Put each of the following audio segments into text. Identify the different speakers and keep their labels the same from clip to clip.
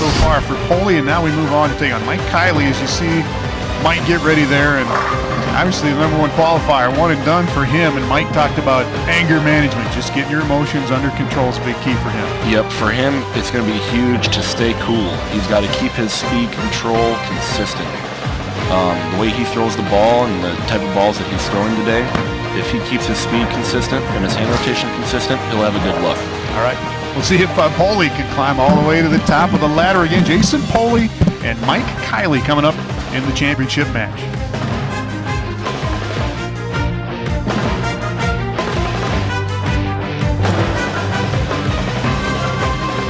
Speaker 1: so far for Poli, and now we move on to take on Mike Keily. As you see, Mike get ready there, and obviously the #1 qualifier, one and done for him. And Mike talked about anger management, just getting your emotions under control is a big key for him.
Speaker 2: Yep, for him, it's going to be huge to stay cool. He's got to keep his speed control consistent. The way he throws the ball and the type of balls that he's throwing today, if he keeps his speed consistent and his hand rotation consistent, he'll have a good look.
Speaker 1: All right, we'll see if Poli can climb all the way to the top of the ladder again. Jason Poli and Mike Keily coming up in the championship match.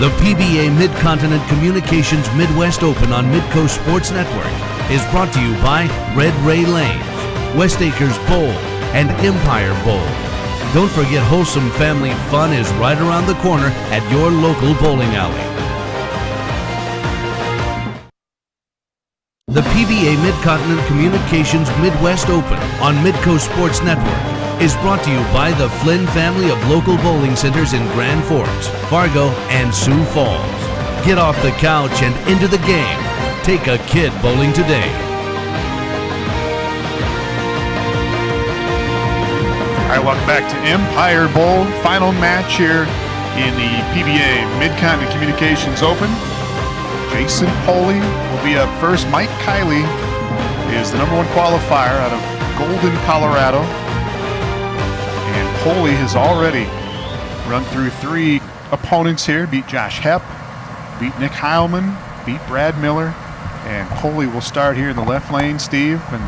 Speaker 3: The PBA Midcontinent Communications Midwest Open on Midco Sports Network is brought to you by Red Ray Lanes, West Acres Bowl, and Empire Bowl. Don't forget wholesome family fun is right around the corner at your local bowling alley. The PBA Midcontinent Communications Midwest Open on Midco Sports Network is brought to you by the Flynn family of local bowling centers in Grand Forks, Fargo, and Sioux Falls. Get off the couch and into the game. Take a kid bowling today.
Speaker 1: All right, welcome back to Empire Bowl. Final match here in the PBA Midcontinent Communications Open. Jason Poli will be up first. Mike Keily is the #1 qualifier out of Golden, Colorado. And Poli has already run through 3 opponents here. Beat Josh Hepp, beat Nick Heilman, beat Brad Miller. And Poli will start here in the left lane, Steve. And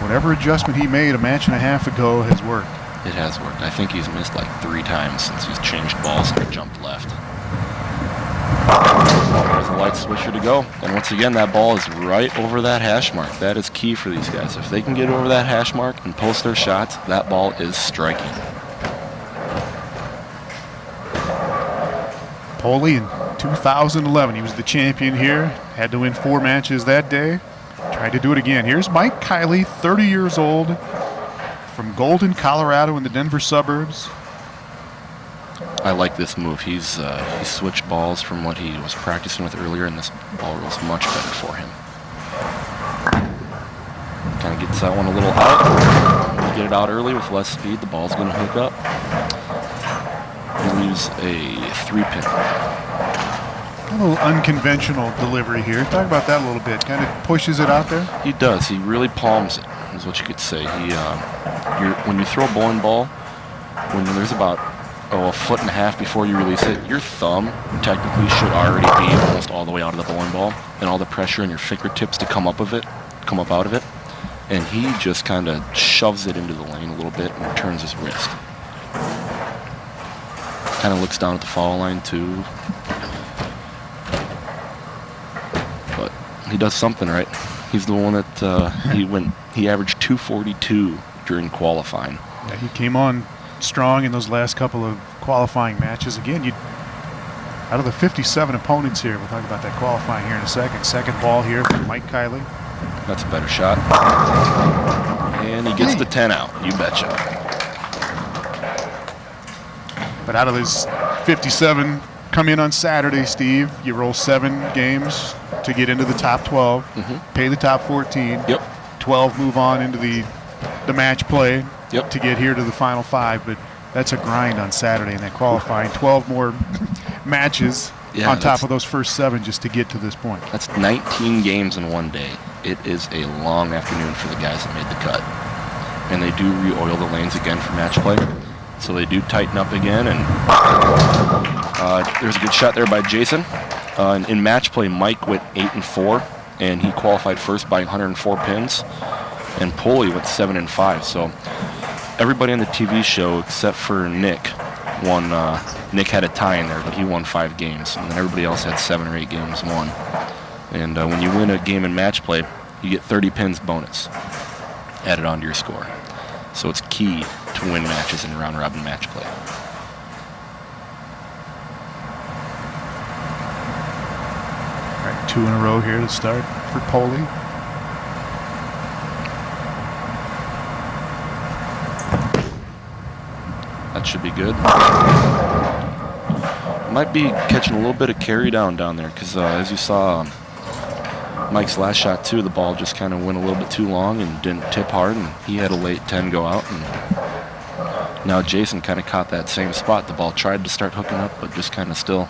Speaker 1: whatever adjustment he made a match and a half ago has worked.
Speaker 2: It has worked. I think he's missed like 3 times since he's changed balls and jumped left. There's the light switcher to go. And once again, that ball is right over that hash mark. That is key for these guys. If they can get over that hash mark and post their shots, that ball is striking.
Speaker 1: Poli in 2011, he was the champion here. Had to win 4 matches that day. Tried to do it again. Here's Mike Keily, 30 years old, from Golden, Colorado in the Denver suburbs.
Speaker 2: I like this move. He switched balls from what he was practicing with earlier, and this ball was much better for him. Kind of gets that one a little out. You get it out early with less speed, the ball's going to hook up. He leaves a 3-pin.
Speaker 1: A little unconventional delivery here. Talk about that a little bit. Kind of pushes it out there.
Speaker 2: He does. He really palms it, is what you could say. When you throw a bowling ball, when there's about a 1.5 feet before you release it, your thumb technically should already be almost all the way out of the bowling ball, and all the pressure in your fingertips to come up out of it. And he just kind of shoves it into the lane a little bit and turns his wrist. Kind of looks down at the foul line too. But he does something right. He's the one that he averaged 242 during qualifying.
Speaker 1: Yeah, he came on strong in those last couple of qualifying matches. Again, out of the 57 opponents here, we'll talk about that qualifying here in a second. Second ball here for Mike Keily.
Speaker 2: That's a better shot. And he gets the 10 out, you betcha.
Speaker 1: But out of his 57 come in on Saturday, Steve, you roll 7 games to get into the top 12, pay the top 14.
Speaker 2: Yep.
Speaker 1: 12 move on into the match play.
Speaker 2: Yep.
Speaker 1: To get here to the final 5, but that's a grind on Saturday in that qualifying. 12 more matches on top of those first 7 just to get to this point.
Speaker 2: That's 19 games in one day. It is a long afternoon for the guys that made the cut. And they do re-oil the lanes again for match play. So they do tighten up again. And there's a good shot there by Jason. In match play, Mike went 8-4, and he qualified first by 104 pins. And Poli went 7-5. So everybody on the TV show except for Nick won. Nick had a tie in there, but he won 5 games, and then everybody else had 7 or 8 games won. And when you win a game in match play, you get 30 pins bonus added onto your score. So it's key to win matches in round robin match play.
Speaker 1: All right, 2 in a row here to start for Poli.
Speaker 2: That should be good. Might be catching a little bit of carry down there because as you saw Mike's last shot too, the ball just kind of went a little bit too long and didn't tip hard, and he had a late 10 go out. And now Jason kind of caught that same spot. The ball tried to start hooking up, but just kind of still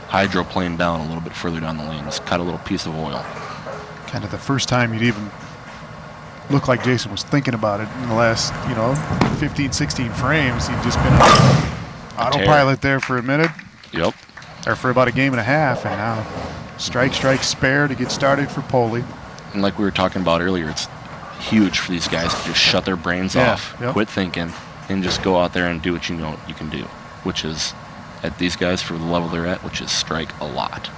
Speaker 2: hydroplaned down a little bit further down the lane. Just caught a little piece of oil.
Speaker 1: Kind of the first time you'd even look like Jason was thinking about it in the last, 15, 16 frames. He'd just been on autopilot there for a minute.
Speaker 2: Yep.
Speaker 1: Or for about a game and a half, and now strike, spare to get started for Poli.
Speaker 2: And like we were talking about earlier, it's huge for these guys to just shut their brains off, quit thinking, and just go out there and do what you know you can do, which is, at these guys for the level they're at, which is strike a lot.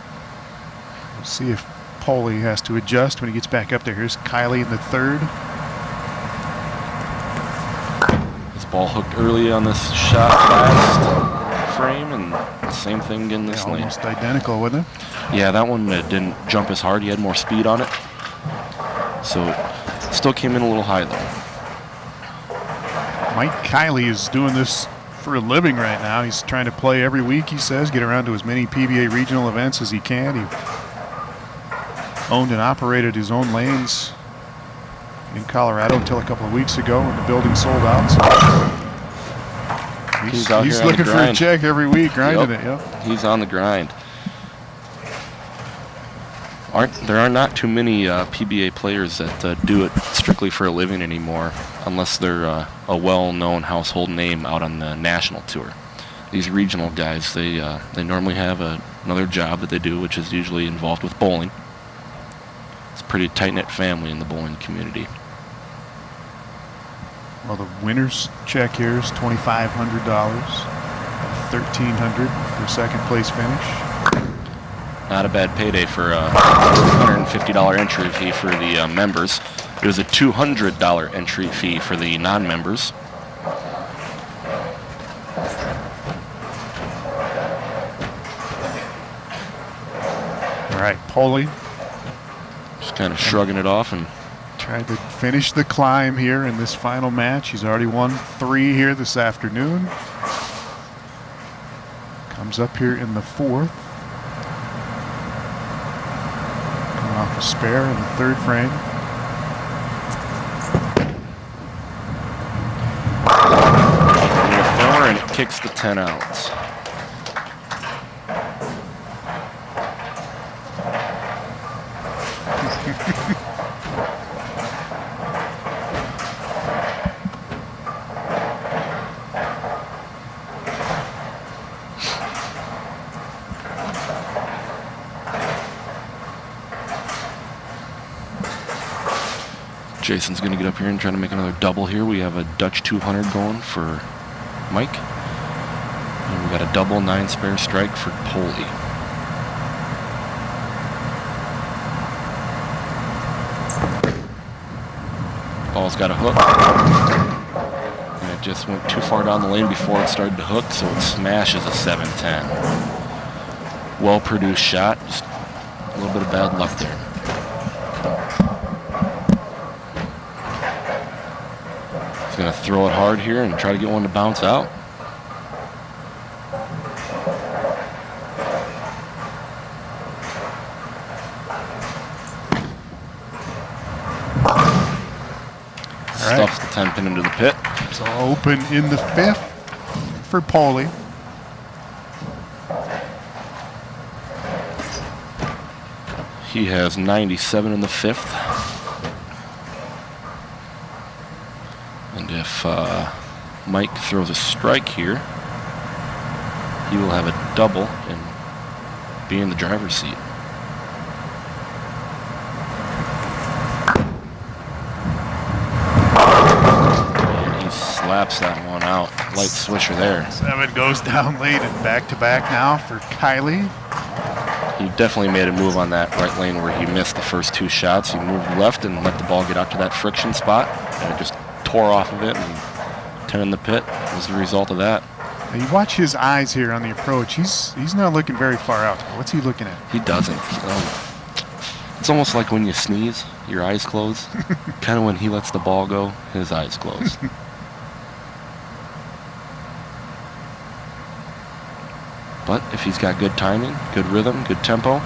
Speaker 1: We'll see if Poli has to adjust when he gets back up there. Here's Keily in the third.
Speaker 2: This ball hooked early on this shot last frame, and the same thing again this lane.
Speaker 1: Almost identical, wasn't it?
Speaker 2: Yeah, that one didn't jump as hard. He had more speed on it. So it still came in a little high, though.
Speaker 1: Mike Keily is doing this for a living right now. He's trying to play every week, he says, get around to as many PBA regional events as he can. He owned and operated his own lanes in Colorado until a couple of weeks ago when the building sold out. So he's looking for a check every week, grinding it. Yep.
Speaker 2: He's on the grind. There are not too many PBA players that do it strictly for a living anymore, unless they're a well-known household name out on the national tour. These regional guys, they normally have another job that they do, which is usually involved with bowling. It's a pretty tight-knit family in the bowling community.
Speaker 1: Well, the winner's check here is $2,500, $1,300 for second place finish.
Speaker 2: Not a bad payday for a $150 entry fee for the members. It was a $200 entry fee for the non-members.
Speaker 1: All right, Poli.
Speaker 2: Just kind of shrugging it off and
Speaker 1: tried to finish the climb here in this final match. He's already won 3 here this afternoon. Comes up here in the 4th. Coming off a spare in the 3rd frame.
Speaker 2: And it kicks the 10 outs. Jason's going to get up here and try to make another double here. We have a Dutch 200 going for Mike. And we got a double 9 spare strike for Poli. Ball's got a hook. And it just went too far down the lane before it started to hook, so it smashes a 7-10. Well-produced shot. Just a little bit of bad luck there. Going to throw it hard here and try to get one to bounce out. Stuffs the 10 pin into the pit.
Speaker 1: It's all open in the 5th for Poli.
Speaker 2: He has 97 in the 5th. And if Mike throws a strike here, he will have a double and be in the driver's seat. And he slaps that one out. Light swisher there.
Speaker 1: 7 goes down late and back-to-back now for Keily.
Speaker 2: He definitely made a move on that right lane where he missed the first 2 shots. He moved left and let the ball get out to that friction spot, and it just tore off of it, and 10 in the pit was the result of that.
Speaker 1: Now you watch his eyes here on the approach. He's not looking very far out. What's he looking at?
Speaker 2: He doesn't. It's almost like when you sneeze, your eyes close. Kind of when he lets the ball go, his eyes close. But if he's got good timing, good rhythm, good tempo,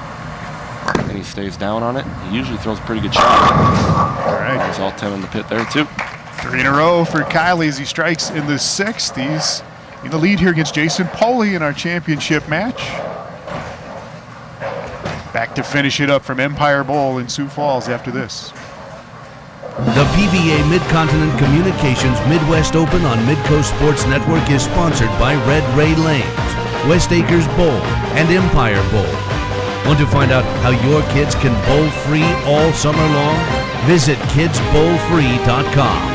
Speaker 2: and he stays down on it, he usually throws a pretty good shot.
Speaker 1: All right.
Speaker 2: He's all 10 in the pit there, too.
Speaker 1: 3 in a row for Keily as he strikes in the 6th. He's in the lead here against Jason Poli in our championship match. Back to finish it up from Empire Bowl in Sioux Falls after this.
Speaker 3: The PBA Midcontinent Communications Midwest Open on Midco Sports Network is sponsored by Red Ray Lanes, West Acres Bowl, and Empire Bowl. Want to find out how your kids can bowl free all summer long? Visit kidsbowlfree.com.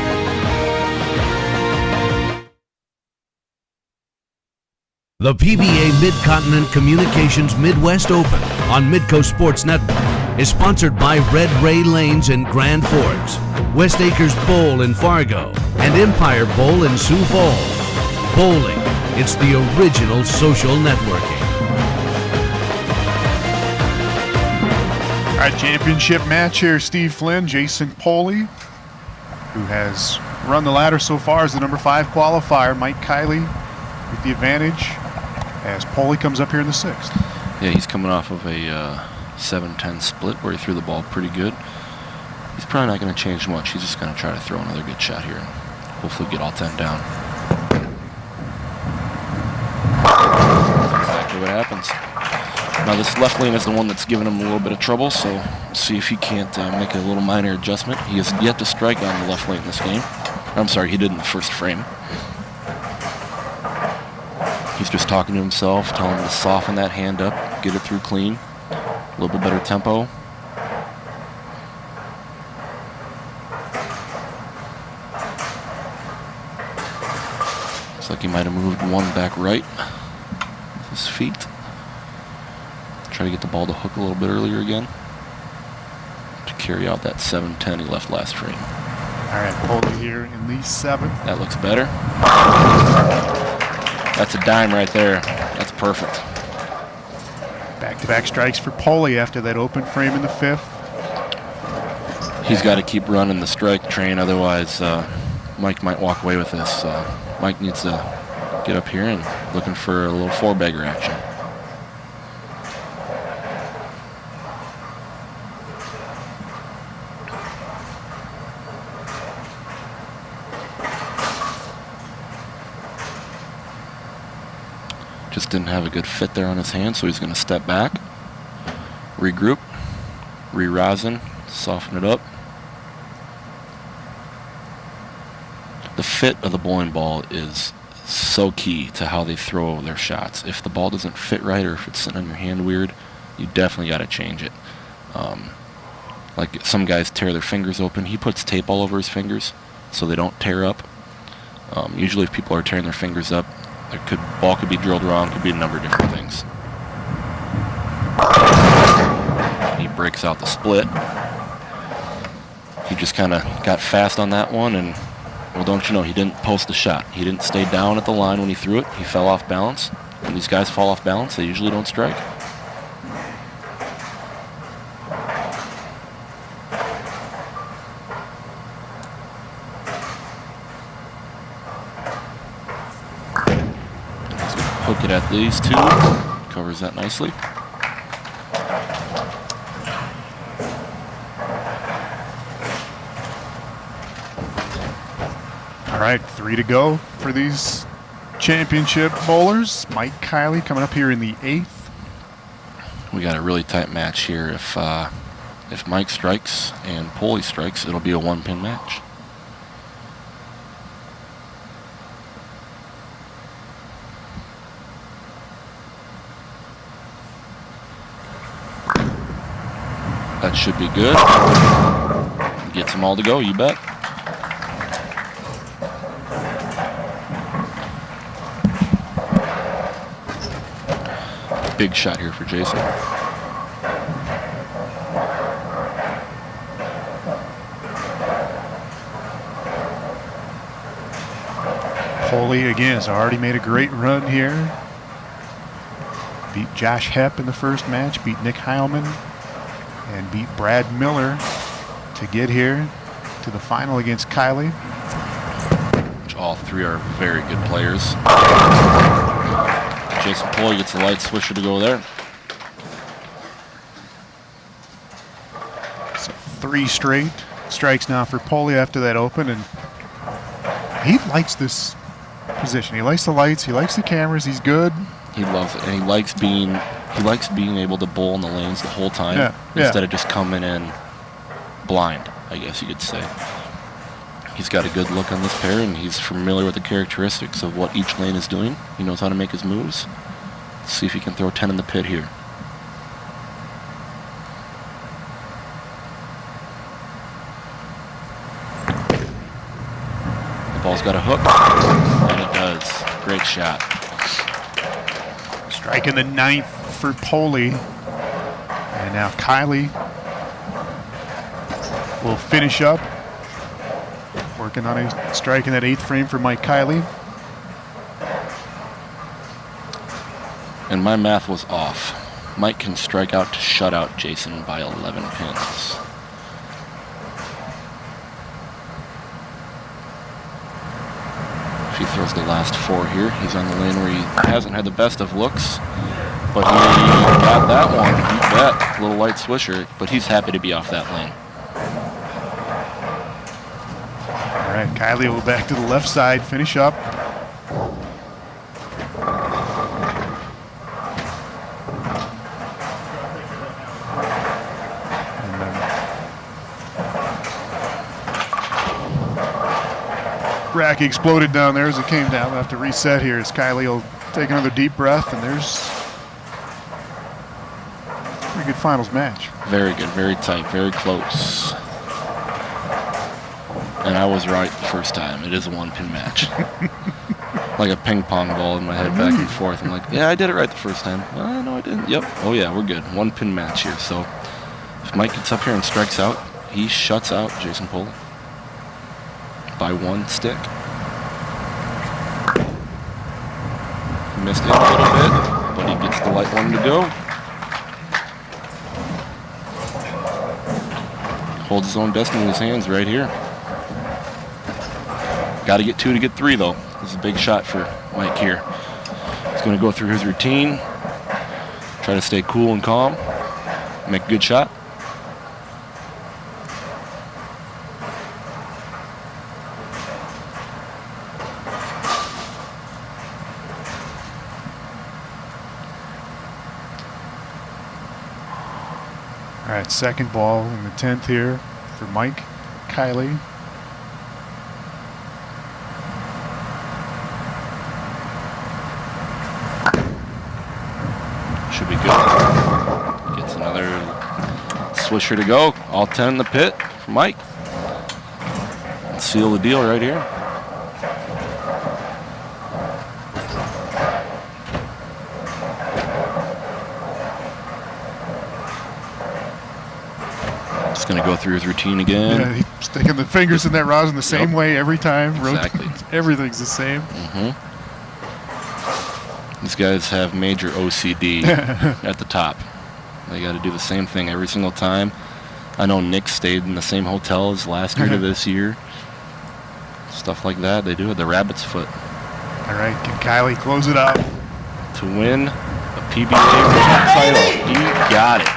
Speaker 3: The PBA Midcontinent Communications Midwest Open on Midco Sports Network is sponsored by Red Ray Lanes in Grand Forks, West Acres Bowl in Fargo, and Empire Bowl in Sioux Falls. Bowling, it's the original social networking.
Speaker 1: All right, championship match here. Steve Flynn, Jason Poli, who has run the ladder so far as the number 5 qualifier. Mike Keily with the advantage as Poli comes up here in the 6th.
Speaker 2: Yeah, he's coming off of a 7-10 split where he threw the ball pretty good. He's probably not going to change much. He's just going to try to throw another good shot here and hopefully get all 10 down. That's exactly what happens. Now this left lane is the one that's giving him a little bit of trouble, so we'll see if he can't make a little minor adjustment. He has yet to strike on the left lane in this game. I'm sorry, he did in the first frame. He's just talking to himself, telling him to soften that hand up, get it through clean. A little bit better tempo. Looks like he might have moved one back right with his feet. Try to get the ball to hook a little bit earlier again to carry out that 7-10 he left last frame.
Speaker 1: All right, Poli here in the 7th.
Speaker 2: That looks better. That's a dime right there. That's perfect.
Speaker 1: Back-to-back strikes for Poli after that open frame in the 5th.
Speaker 2: He's got to keep running the strike train, otherwise Mike might walk away with this. Mike needs to get up here and looking for a little 4-bagger action. Just didn't have a good fit there on his hand, so he's going to step back, regroup, re-rosin, soften it up. The fit of the bowling ball is so key to how they throw their shots. If the ball doesn't fit right or if it's sitting on your hand weird, you definitely got to change it. Like some guys tear their fingers open. He puts tape all over his fingers so they don't tear up. Usually if people are tearing their fingers up, ball could be drilled wrong, could be a number of different things. He breaks out the split. He just kind of got fast on that one, and well, don't you know, he didn't post the shot. He didn't stay down at the line when he threw it. He fell off balance. When these guys fall off balance, they usually don't strike. Hook it at these two. Covers that nicely.
Speaker 1: All right, 3 to go for these championship bowlers. Mike Keily coming up here in the 8th.
Speaker 2: We got a really tight match here. If Mike strikes and Poli strikes, it'll be a 1-pin match. That should be good. Gets them all to go, you bet. Big shot here for Jason.
Speaker 1: Poli again has already made a great run here. Beat Josh Hepp in the first match, beat Nick Heilman, and beat Brad Miller to get here to the final against Keily.
Speaker 2: Which all three are very good players. Jason Poli gets the light swisher to go there.
Speaker 1: So 3 straight strikes now for Poli after that open, and he likes this position. He likes the lights. He likes the cameras. He's good.
Speaker 2: He loves it, and he likes being able to bowl in the lanes the whole time instead of just coming in blind, I guess you could say. He's got a good look on this pair, and he's familiar with the characteristics of what each lane is doing. He knows how to make his moves. Let's see if he can throw 10 in the pit here. The ball's got a hook, and it does. Great shot.
Speaker 1: Strike in the 9th for Poli. And now Keily will finish up. Working on a strike in that 8th frame for Mike Keily.
Speaker 2: And my math was off. Mike can strike out to shut out Jason by 11 pins. If he throws the last 4 here, he's on the lane where he hasn't had the best of looks. But he got that one. You bet. Little light swisher. But he's happy to be off that lane.
Speaker 1: All right, Keily will back to the left side, finish up. Rack exploded down there as it came down. We'll have to reset here as Keily will take another deep breath, and there's a pretty good finals match.
Speaker 2: Very good, very tight, very close. And I was right the first time. It is a 1-pin match. Like a ping pong ball in my head back and forth. I'm like, yeah, I did it right the first time. No, I didn't. Yep. Oh, yeah, we're good. 1-pin match here. So if Mike gets up here and strikes out, he shuts out Jason Poli by 1 stick. Missed it a little bit, but he gets the light one to go. Holds his own destiny in his hands right here. Got to get 2 to get 3, though. This is a big shot for Mike here. He's going to go through his routine, try to stay cool and calm, make a good shot.
Speaker 1: All right, second ball in the 10th here for Mike Keily.
Speaker 2: Should be good. Gets another swisher to go. All 10 in the pit for Mike. Let's seal the deal right here. Just going to go through his routine again.
Speaker 1: Yeah, he's sticking the fingers in that rosin the same way every time.
Speaker 2: Exactly.
Speaker 1: Everything's the same.
Speaker 2: These guys have major OCD at the top. They got to do the same thing every single time. I know Nick stayed in the same hotel as last year to this year. Stuff like that. They do it. The rabbit's foot.
Speaker 1: All right, can Keily close it out?
Speaker 2: To win a PBA title. He got it.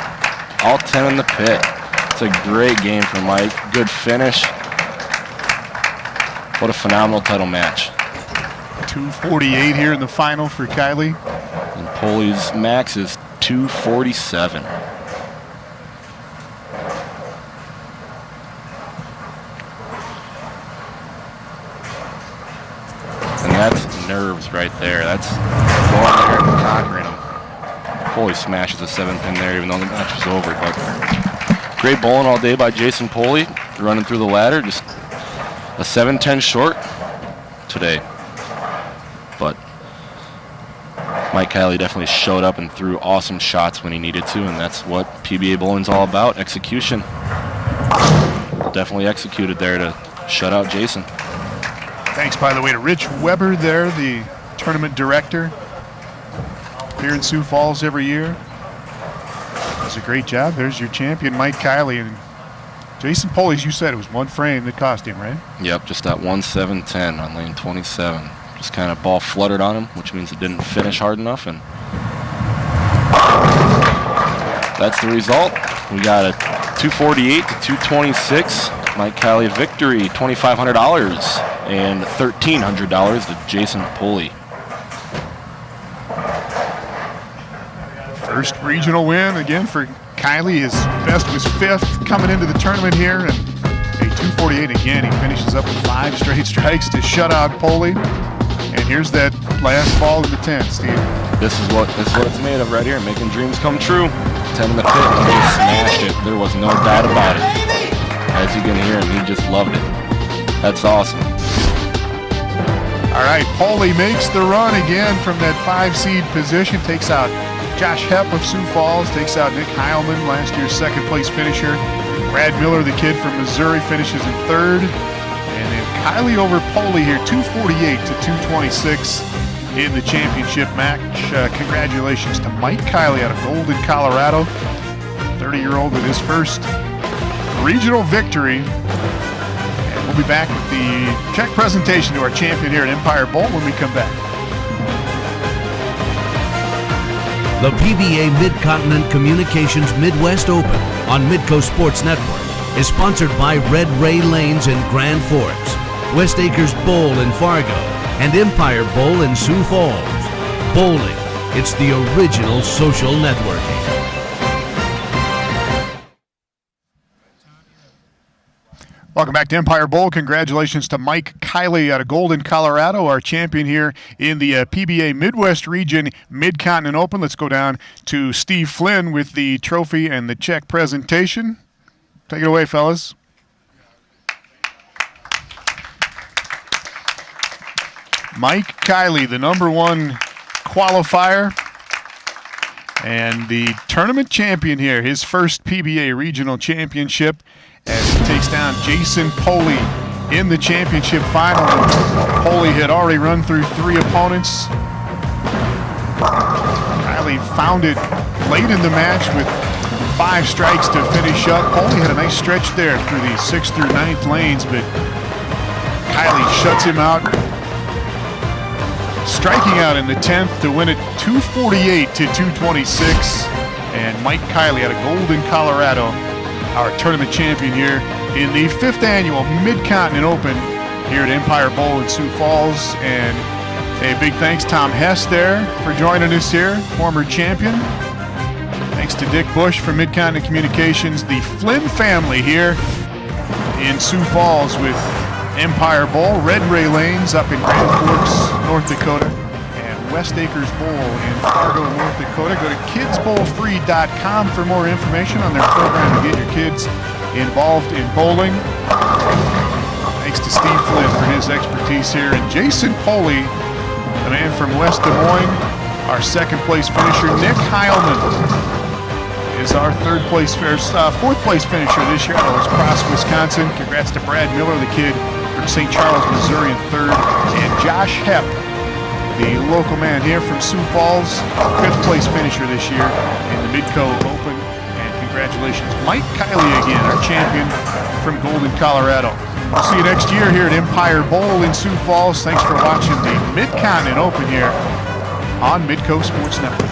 Speaker 2: All 10 in the pit. It's a great game for Mike. Good finish. What a phenomenal title match.
Speaker 1: 248 here in the final for Keily.
Speaker 2: And Poli's max is 247. And that's nerves right there. That's going there and conquering him. Poli smashes a 7-pin there even though the match was over. But great bowling all day by Jason Poli. Running through the ladder. Just a 7-10 short today. But Mike Keily definitely showed up and threw awesome shots when he needed to, and that's what PBA bowling's all about, execution. Definitely executed there to shut out Jason.
Speaker 1: Thanks, by the way, to Rich Weber there, the tournament director. Here in Sioux Falls every year. Does a great job. There's your champion, Mike Keily. And Jason Poli, as you said, it was 1 frame that cost him, right?
Speaker 2: Yep, just that 1-7-10 on lane 27. Just kind of ball fluttered on him, which means it didn't finish hard enough, and that's the result. We got a 248 to 226 Mike Keily victory, $2,500 and $1,300 to Jason Poli.
Speaker 1: First regional win again for Keily. His best was 5th coming into the tournament here, and a 248 again. He finishes up with 5 straight strikes to shut out Poli. And here's that last ball in the 10th, Steve.
Speaker 2: This is what it's made of right here, making dreams come true. 10 in the pit, and he smashed it. There was no doubt about it. As you can hear him, he just loved it. That's awesome.
Speaker 1: All right, Poli makes the run again from that 5 seed position, takes out Josh Hepp of Sioux Falls, takes out Nick Heilman, last year's 2nd place finisher. Brad Miller, the kid from Missouri, finishes in 3rd. And then Keily over Poli here, 248 to 226 in the championship match. Congratulations to Mike Keily out of Golden, Colorado. 30-year-old with his first regional victory. And we'll be back with the check presentation to our champion here at Empire Bowl when we come back.
Speaker 3: The PBA Midcontinent Communications Midwest Open on Midco Sports Network is sponsored by Red Ray Lanes in Grand Forks, West Acres Bowl in Fargo, and Empire Bowl in Sioux Falls. Bowling, it's the original social networking.
Speaker 1: Welcome back to Empire Bowl. Congratulations to Mike Keily out of Golden, Colorado, our champion here in the PBA Midwest Region Midcontinent Open. Let's go down to Steve Flynn with the trophy and the check presentation. Take it away, fellas. Mike Keily, the #1 qualifier and the tournament champion here, his first PBA regional championship, as he takes down Jason Poli in the championship final. Poli had already run through 3 opponents. Keily found it late in the match with 5 strikes to finish up. Poli had a nice stretch there through the 6th through 9th lanes, but Keily shuts him out, striking out in the 10th to win it 248 to 226. And Mike Keily out of Golden, Colorado, our tournament champion here in the 5th annual Midcontinent Open here at Empire Bowl in Sioux Falls. And a big thanks Tom Hess there for joining us here, former champion. Thanks to Dick Bush from Midcontinent Communications, the Flynn family here in Sioux Falls with Empire Bowl, Red Ray Lanes up in Grand Forks, North Dakota, and West Acres Bowl in Fargo, North Dakota. Go to kidsbowlfree.com for more information on their program to get your kids involved in bowling. Thanks to Steve Flynn for his expertise here. And Jason Poli, the man from West Des Moines, our 2nd place finisher. Nick Heilman is our 4th place finisher this year out of Cross, Wisconsin. Congrats to Brad Miller, the kid from St. Charles, Missouri, in 3rd. And Josh Hepp, the local man here from Sioux Falls, 5th place finisher this year in the Midco Open. And congratulations, Mike Keily again, our champion from Golden, Colorado. We'll see you next year here at Empire Bowl in Sioux Falls. Thanks for watching the Midcontinent Open here on Midco Sports Network.